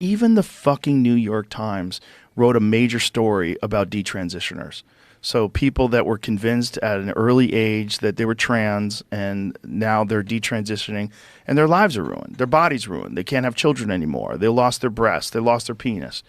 Even the fucking New York Times wrote a major story about detransitioners. So people that were convinced at an early age that they were trans and now they're detransitioning and their lives are ruined. Their bodies ruined. They can't have children anymore. They lost their breast. They lost their penis.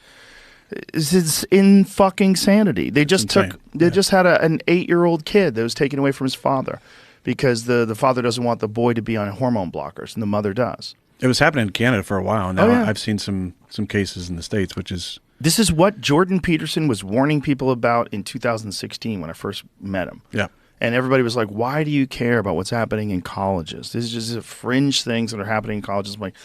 It's in fucking sanity. They just just had an 8-year-old kid that was taken away from his father because the father doesn't want the boy to be on hormone blockers and the mother does. It was happening in Canada for a while. Now I've seen some cases in the States, which is... This is what Joddan Peterson was warning people about in 2016 when I first met him. Yeah. And everybody was like, why do you care about what's happening in colleges? This is just fringe things that are happening in colleges. I'm like,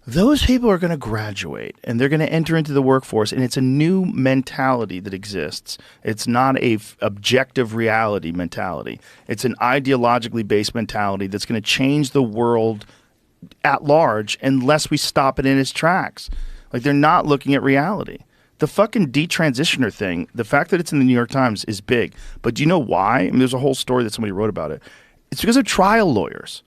those people are going to graduate and they're going to enter into the workforce, and it's a new mentality that exists. It's not a objective reality mentality. It's an ideologically based mentality that's going to change the world at large unless we stop it in its tracks. Like, they're not looking at reality. The fucking detransitioner thing, the fact that it's in the New York Times is big. But do you know why? I mean, there's a whole story that somebody wrote about it. It's because of trial lawyers.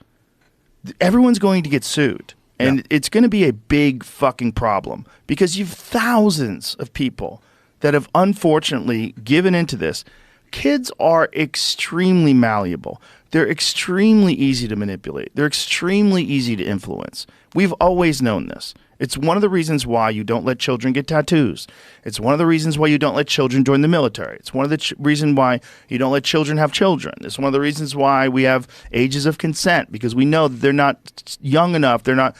Everyone's going to get sued. And it's going to be a big fucking problem because you've thousands of people that have unfortunately given into this. Kids are extremely malleable. They're extremely easy to manipulate. They're extremely easy to influence. We've always known this. It's one of the reasons why you don't let children get tattoos. It's one of the reasons why you don't let children join the military. It's one of the reasons why you don't let children have children. It's one of the reasons why we have ages of consent, because we know that they're not young enough, they're not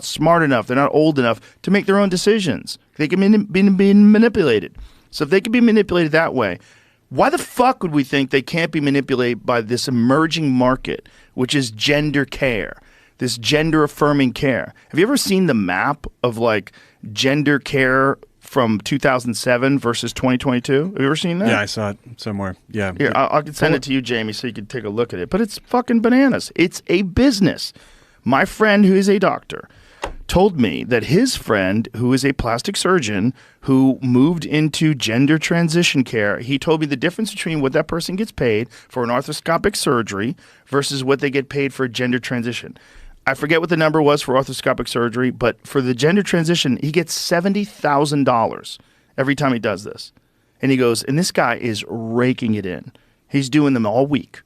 smart enough, they're not old enough to make their own decisions. They can be manipulated. So if they can be manipulated that way, why the fuck would we think they can't be manipulated by this emerging market, which is gender care? This gender-affirming care. Have you ever seen the map of like gender care from 2007 versus 2022? Have you ever seen that? Yeah, I saw it somewhere. Yeah. Here, I can send it to you, Jamie, so you can take a look at it. But it's fucking bananas. It's a business. My friend, who is a doctor, told me that his friend, who is a plastic surgeon, who moved into gender transition care, he told me the difference between what that person gets paid for an arthroscopic surgery versus what they get paid for a gender transition. I forget what the number was for arthroscopic surgery, but for the gender transition, he gets $70,000 every time he does this. And he goes, and this guy is raking it in. He's doing them all week.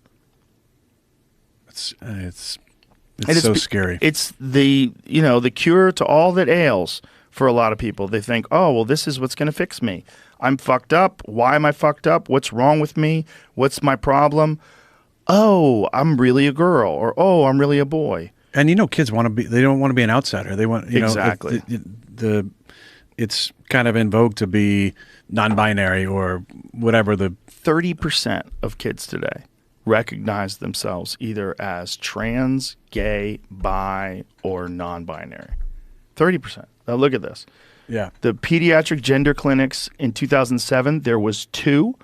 It's so scary. It's the cure to all that ails for a lot of people. They think, oh, well, this is what's going to fix me. I'm fucked up. Why am I fucked up? What's wrong with me? What's my problem? Oh, I'm really a girl, or oh, I'm really a boy. And kids want to be, they don't want to be an outsider. They want, exactly. It's kind of in vogue to be non-binary or whatever. 30% of kids today recognize themselves either as trans, gay, bi, or non-binary. 30%. Now look at this. Yeah. The pediatric gender clinics in 2007, there was 2.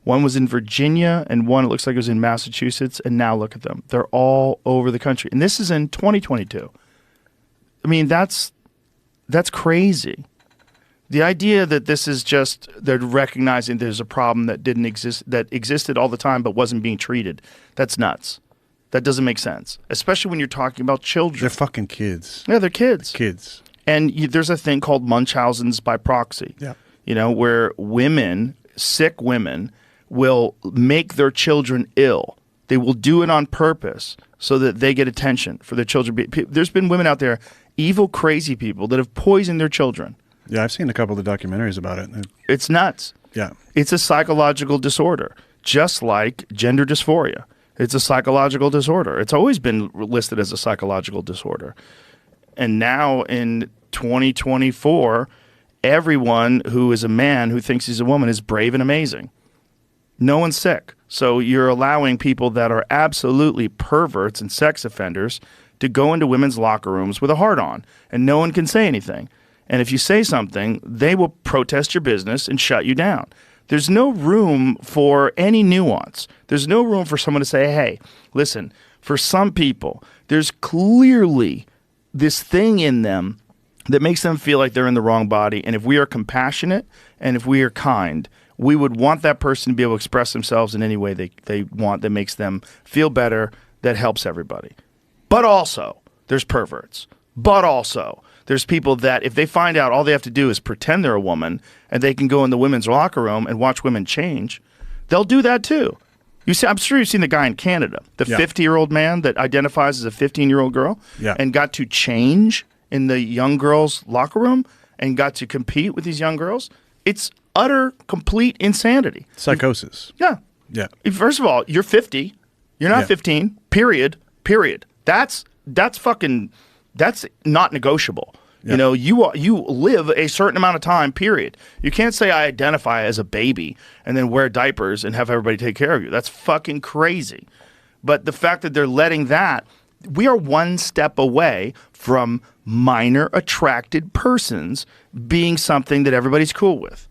One was in Virginia, and one, it looks like it was in Massachusetts, and now look at them. They're all over the country. And this is in 2022. I mean, that's crazy. The idea that this is just, they're recognizing there's a problem that didn't exist, that existed all the time but wasn't being treated, that's nuts. That doesn't make sense, especially when you're talking about children. They're fucking kids. Yeah, they're kids. Kids. And there's a thing called Munchausen's by proxy, where women, sick women, will make their children ill. They will do it on purpose so that they get attention for their children. There's been women out there, evil, crazy people, that have poisoned their children. Yeah, I've seen a couple of the documentaries about it. It's nuts. Yeah. It's a psychological disorder, just like gender dysphoria. It's a psychological disorder. It's always been listed as a psychological disorder. And now in 2024, everyone who is a man who thinks he's a woman is brave and amazing. No one's sick. So you're allowing people that are absolutely perverts and sex offenders to go into women's locker rooms with a heart on, and no one can say anything. And if you say something, they will protest your business and shut you down. There's no room for any nuance. There's no room for someone to say, hey, listen, for some people, there's clearly this thing in them that makes them feel like they're in the wrong body. And if we are compassionate and if we are kind, we would want that person to be able to express themselves in any way they want that makes them feel better, that helps everybody. But also, there's perverts. But also, There's people that if they find out, all they have to do is pretend they're a woman and they can go in the women's locker room and watch women change. They'll do that too. You see, I'm sure you've seen the guy in Canada, the 50-year-old man that identifies as a 15-year-old girl and got to change in the young girls' locker room and got to compete with these young girls. It's utter, complete insanity. Psychosis. Yeah. Yeah. First of all, you're 50. You're not 15. Period. That's not negotiable. You know, you live a certain amount of time, period. You can't say I identify as a baby and then wear diapers and have everybody take care of you. That's fucking crazy. But the fact that they're letting that, we are one step away from minor attracted persons being something that everybody's cool with.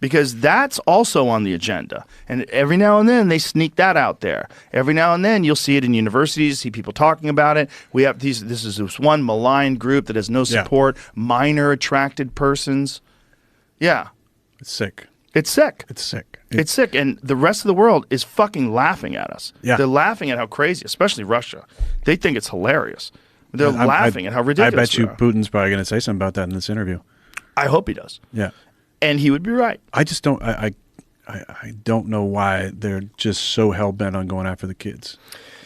Because that's also on the agenda. And every now and then they sneak that out there. Every now and then you'll see it in universities, see people talking about it. We have this is this one maligned group that has no support, minor attracted persons. Yeah. It's sick. It's sick. It's sick. It's sick. And the rest of the world is fucking laughing at us. Yeah. They're laughing at how crazy, especially Russia. They think it's hilarious. They're laughing at how ridiculous I bet you Putin's probably going to say something about that in this interview. I hope he does. Yeah. And he would be right. I just don't. I don't know why they're just so hell bent on going after the kids.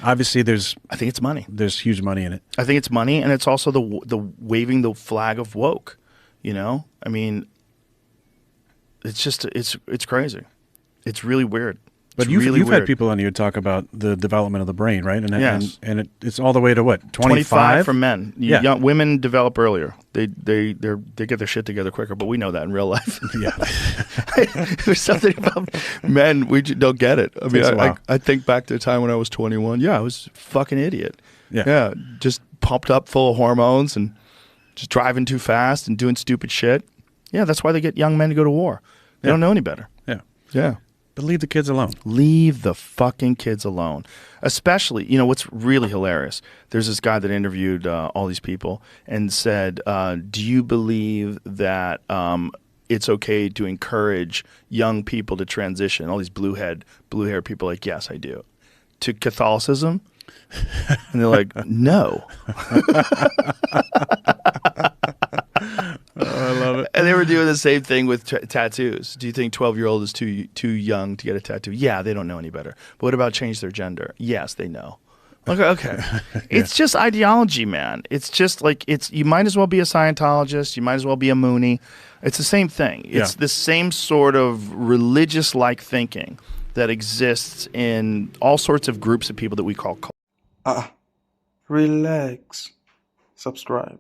Obviously, I think it's money. There's huge money in it. I think it's money, and it's also the waving the flag of woke. You know, I mean, it's just it's crazy. It's really weird. But you've had people on here talk about the development of the brain, right? And it's all the way to what? 25 for men. Young women develop earlier. They get their shit together quicker. But we know that in real life. Yeah. There's something about men we don't get it. I mean, I think back to the time when I was 21. Yeah, I was a fucking idiot. Yeah, just pumped up, full of hormones, and just driving too fast and doing stupid shit. Yeah, that's why they get young men to go to war. They don't know any better. Yeah. But leave the kids alone. Leave the fucking kids alone. Especially, you know, what's really hilarious. There's this guy that interviewed all these people and said, do you believe that it's okay to encourage young people to transition? All these blue-haired people are like, yes, I do. To Catholicism? And they're like, no. I love it. And they were doing the same thing with tattoos. Do you think 12-year-old is too young to get a tattoo? Yeah, they don't know any better. But what about change their gender? Yes, they know. Okay. It's just ideology, man. It's just like you might as well be a Scientologist. You might as well be a Mooney. It's the same thing. It's the same sort of religious-like thinking that exists in all sorts of groups of people that we call cults. Relax. Subscribe.